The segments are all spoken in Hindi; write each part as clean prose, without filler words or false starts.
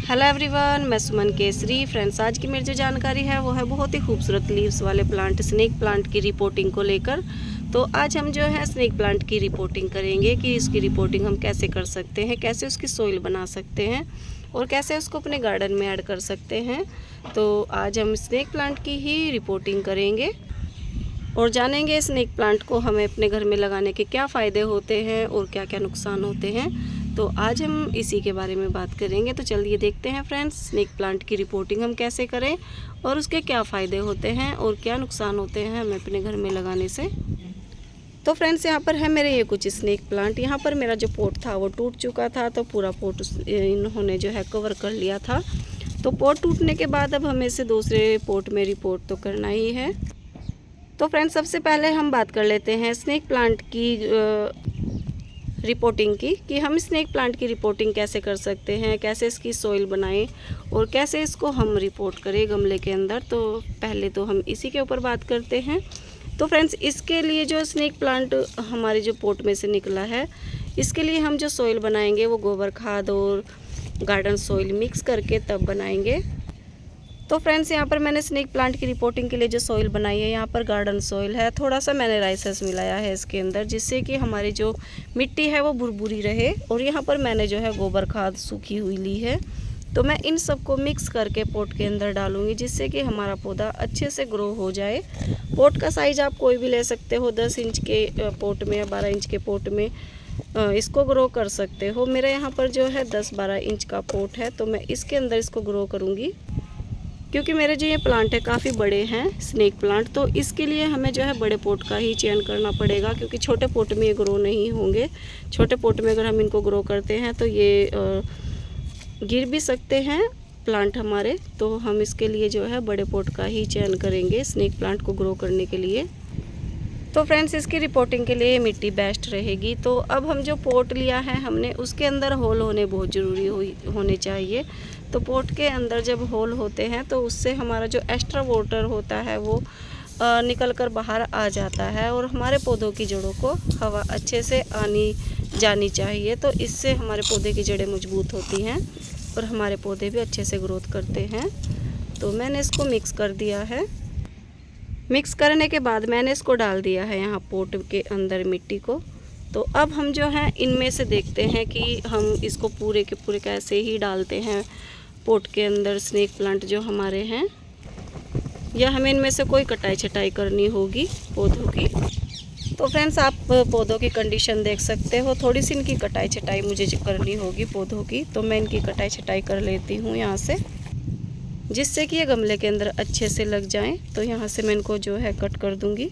हेलो एवरीवन, मैं सुमन केसरी। फ्रेंड्स, आज की मेरी जो जानकारी है वो है बहुत ही खूबसूरत लीव्स वाले प्लांट स्नेक प्लांट की रिपोर्टिंग को लेकर। तो आज हम जो है स्नेक प्लांट की रिपोर्टिंग करेंगे कि इसकी रिपोर्टिंग हम कैसे कर सकते हैं, कैसे उसकी सोइल बना सकते हैं और कैसे उसको अपने गार्डन में ऐड कर सकते हैं। तो आज हम स्नेक प्लांट की ही रिपोर्टिंग करेंगे और जानेंगे स्नेक प्लांट को हमें अपने घर में लगाने के क्या फ़ायदे होते हैं और क्या क्या नुकसान होते हैं। तो आज हम इसी के बारे में बात करेंगे। तो चलिए देखते हैं फ्रेंड्स, स्नेक प्लांट की रिपोर्टिंग हम कैसे करें और उसके क्या फ़ायदे होते हैं और क्या नुकसान होते हैं हमें अपने घर में लगाने से। तो फ्रेंड्स, यहाँ पर है मेरे ये कुछ स्नेक प्लांट। यहाँ पर मेरा जो पोट था वो टूट चुका था, तो पूरा पोट इन्होंने जो है कवर कर लिया था। तो पोट टूटने के बाद अब हमें इसे दूसरे पोट में रिपोर्ट तो करना ही है। तो फ्रेंड्स, सबसे पहले हम बात कर लेते हैं स्नेक प्लांट की रिपोर्टिंग की कि हम स्नेक प्लांट की रिपोर्टिंग कैसे कर सकते हैं, कैसे इसकी सोइल बनाएं और कैसे इसको हम रिपोर्ट करें गमले के अंदर। तो पहले तो हम इसी के ऊपर बात करते हैं। तो फ्रेंड्स, इसके लिए जो स्नेक प्लांट हमारे जो पोट में से निकला है, इसके लिए हम जो सोइल बनाएंगे वो गोबर खाद और गार्डन सोइल मिक्स करके तब बनाएंगे। तो फ्रेंड्स, यहाँ पर मैंने स्नेक प्लांट की रिपोर्टिंग के लिए जो सॉइल बनाई है, यहाँ पर गार्डन सॉइल है। थोड़ा सा मैंने राइसेस मिलाया है इसके अंदर, जिससे कि हमारी जो मिट्टी है वो भुरभुरी रहे। और यहाँ पर मैंने जो है गोबर खाद सूखी हुई ली है। तो मैं इन सबको मिक्स करके पोट के अंदर डालूँगी, जिससे कि हमारा पौधा अच्छे से ग्रो हो जाए। पोट का साइज़ आप कोई भी ले सकते हो, 10 इंच के पोट में या 12 इंच के पोट में इसको ग्रो कर सकते हो। मेरा यहाँ पर जो है 10-12 इंच का पोट है, तो मैं इसके अंदर इसको ग्रो करूँगी। क्योंकि मेरे जो ये प्लांट है काफ़ी बड़े हैं स्नेक प्लांट, तो इसके लिए हमें जो है बड़े पोट का ही चयन करना पड़ेगा, क्योंकि छोटे पोट में ये ग्रो नहीं होंगे। छोटे पोट में अगर हम इनको ग्रो करते हैं तो ये गिर भी सकते हैं प्लांट हमारे। तो हम इसके लिए जो है बड़े पोट का ही चयन करेंगे स्नेक प्लांट को ग्रो करने के लिए। तो फ्रेंड्स, इसकी रिपोर्टिंग के लिए मिट्टी बेस्ट रहेगी। तो अब हम जो पोट लिया है हमने, उसके अंदर होल होने बहुत ज़रूरी होने चाहिए। तो पोट के अंदर जब होल होते हैं तो उससे हमारा जो एक्स्ट्रा वाटर होता है वो निकल कर बाहर आ जाता है और हमारे पौधों की जड़ों को हवा अच्छे से आनी जानी चाहिए। तो इससे हमारे पौधे की जड़ें मजबूत होती हैं और हमारे पौधे भी अच्छे से ग्रोथ करते हैं। तो मैंने इसको मिक्स कर दिया है। मिक्स करने के बाद मैंने इसको डाल दिया है यहाँ पोट के अंदर मिट्टी को। तो अब हम जो है इनमें से देखते हैं कि हम इसको पूरे के पूरे कैसे ही डालते हैं पोट के अंदर स्नेक प्लांट जो हमारे हैं, या हमें इनमें से कोई कटाई छटाई करनी होगी पौधों की। तो फ्रेंड्स, आप पौधों की कंडीशन देख सकते हो, थोड़ी सी इनकी कटाई छटाई मुझे करनी होगी पौधों की। तो मैं इनकी कटाई छटाई कर लेती हूँ यहाँ से, जिससे कि ये गमले के अंदर अच्छे से लग जाएं। तो यहाँ से मैं इनको जो है कट कर दूँगी।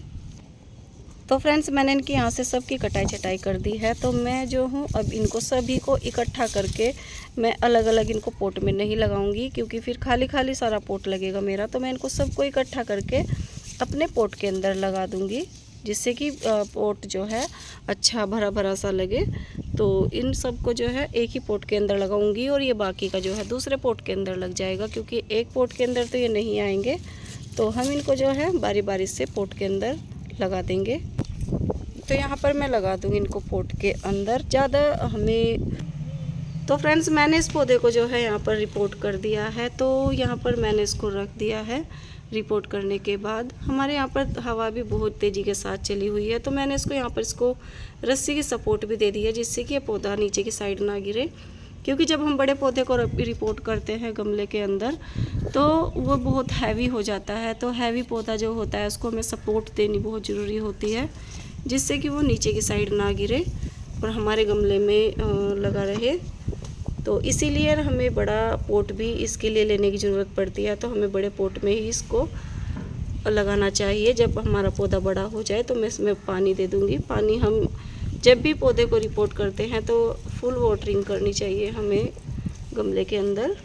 तो फ्रेंड्स, मैंने इनकी यहाँ से सबकी कटाई छटाई कर दी है। तो मैं जो हूँ अब इनको सभी को इकट्ठा करके मैं अलग अलग इनको पोट में नहीं लगाऊंगी, क्योंकि फिर खाली खाली सारा पोट लगेगा मेरा। तो मैं इनको सबको इकट्ठा करके अपने पोट के अंदर लगा दूँगी, जिससे कि पोट जो है अच्छा भरा भरा सा लगे। तो इन सब को जो है एक ही पोट के अंदर लगाऊंगी और ये बाकी का जो है दूसरे पोट के अंदर लग जाएगा, क्योंकि एक पोट के अंदर तो ये नहीं आएंगे। तो हम इनको जो है बारी बारी से पोट के अंदर लगा देंगे। तो यहाँ पर मैं लगा दूँगी इनको पोट के अंदर ज़्यादा हमें। तो फ्रेंड्स, मैंने इस पौधे को जो है यहाँ पर रिपोर्ट कर दिया है। तो यहाँ पर मैंने इसको रख दिया है। रिपोर्ट करने के बाद हमारे यहाँ पर हवा भी बहुत तेज़ी के साथ चली हुई है, तो मैंने इसको यहाँ पर इसको रस्सी की सपोर्ट भी दे दी है, जिससे कि ये पौधा नीचे की साइड ना गिरे। क्योंकि जब हम बड़े पौधे को रिपोर्ट करते हैं गमले के अंदर तो वो बहुत हैवी हो जाता है। तो हैवी पौधा जो होता है उसको हमें सपोर्ट देनी बहुत ज़रूरी होती है, जिससे कि वो नीचे की साइड ना गिरे और हमारे गमले में लगा रहे। तो इसीलिए हमें बड़ा पोट भी इसके लिए लेने की ज़रूरत पड़ती है। तो हमें बड़े पोट में ही इसको लगाना चाहिए। जब हमारा पौधा बड़ा हो जाए तो मैं इसमें पानी दे दूँगी। पानी हम जब भी पौधे को रिपोर्ट करते हैं तो फुल वाटरिंग करनी चाहिए हमें गमले के अंदर।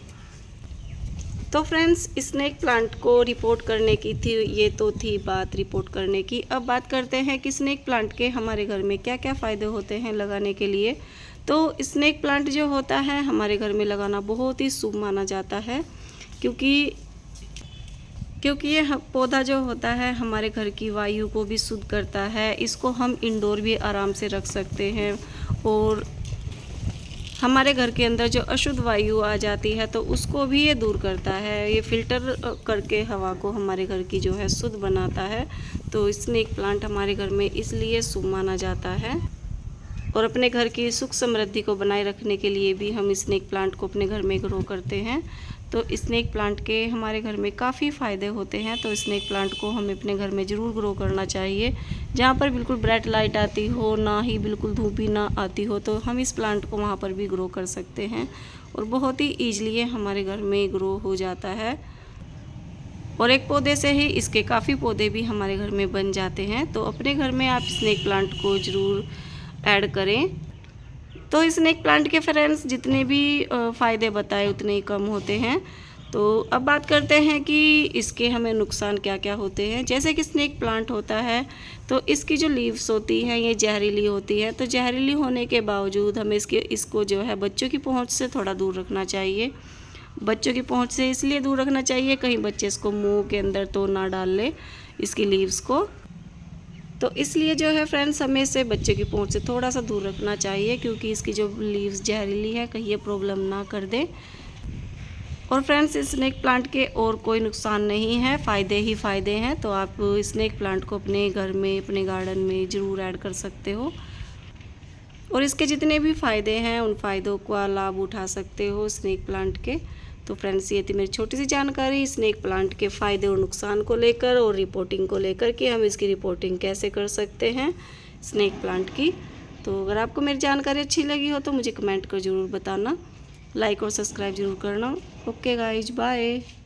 तो फ्रेंड्स, स्नेक प्लांट को रिपोर्ट करने की थी, ये तो थी बात रिपोर्ट करने की। अब बात करते हैं कि स्नेक प्लांट के हमारे घर में क्या क्या फ़ायदे होते हैं लगाने के लिए। तो स्नेक प्लांट जो होता है हमारे घर में लगाना बहुत ही शुभ माना जाता है, क्योंकि ये पौधा जो होता है हमारे घर की वायु को भी शुद्ध करता है। इसको हम इंडोर भी आराम से रख सकते हैं और हमारे घर के अंदर जो अशुद्ध वायु आ जाती है तो उसको भी ये दूर करता है। ये फ़िल्टर करके हवा को हमारे घर की जो है शुद्ध बनाता है। तो स्नेक प्लांट हमारे घर में इसलिए शुभ माना जाता है। और अपने घर की सुख समृद्धि को बनाए रखने के लिए भी हम स्नेक प्लांट को अपने घर में ग्रो करते हैं। तो स्नेक प्लांट के हमारे घर में काफ़ी फ़ायदे होते हैं। तो स्नेक प्लांट को हमें अपने घर में ज़रूर ग्रो करना चाहिए। जहाँ पर बिल्कुल ब्राइट लाइट आती हो, ना ही बिल्कुल धूप भी ना आती हो, तो हम इस प्लांट को वहाँ पर भी ग्रो कर सकते हैं और बहुत ही ईजिली ये हमारे घर में ग्रो हो जाता है। और एक पौधे से ही इसके काफ़ी पौधे भी हमारे घर में बन जाते हैं। तो अपने घर में आप स्नेक प्लांट को ज़रूर ऐड करें। तो स्नेक प्लांट के फ्रेंड्स जितने भी फ़ायदे बताए उतने ही कम होते हैं। तो अब बात करते हैं कि इसके हमें नुकसान क्या क्या होते हैं। जैसे कि स्नेक प्लांट होता है तो इसकी जो लीव्स होती हैं ये जहरीली होती है। तो जहरीली होने के बावजूद हमें इसको जो है बच्चों की पहुंच से थोड़ा दूर रखना चाहिए। बच्चों की पहुंच से इसलिए दूर रखना चाहिए कहीं बच्चे इसको मुंह के अंदर तो ना डाल ले इसकी लीव्स को। तो इसलिए जो है फ्रेंड्स हमें इसे बच्चे की पहुंच से थोड़ा सा दूर रखना चाहिए, क्योंकि इसकी जो लीव्स जहरीली है कहीं ये प्रॉब्लम ना कर दे। और फ्रेंड्स स्नेक प्लांट के और कोई नुकसान नहीं है, फ़ायदे ही फ़ायदे हैं। तो आप स्नेक प्लांट को अपने घर में अपने गार्डन में ज़रूर ऐड कर सकते हो और इसके जितने भी फ़ायदे हैं उन फ़ायदों का लाभ उठा सकते हो स्नेक प्लांट के। तो फ्रेंड्स ये थी मेरी छोटी सी जानकारी स्नेक प्लांट के फ़ायदे और नुकसान को लेकर और रिपोर्टिंग को लेकर कि हम इसकी रिपोर्टिंग कैसे कर सकते हैं स्नेक प्लांट की। तो अगर आपको मेरी जानकारी अच्छी लगी हो तो मुझे कमेंट कर ज़रूर बताना, लाइक और सब्सक्राइब ज़रूर करना। Okay guys, bye.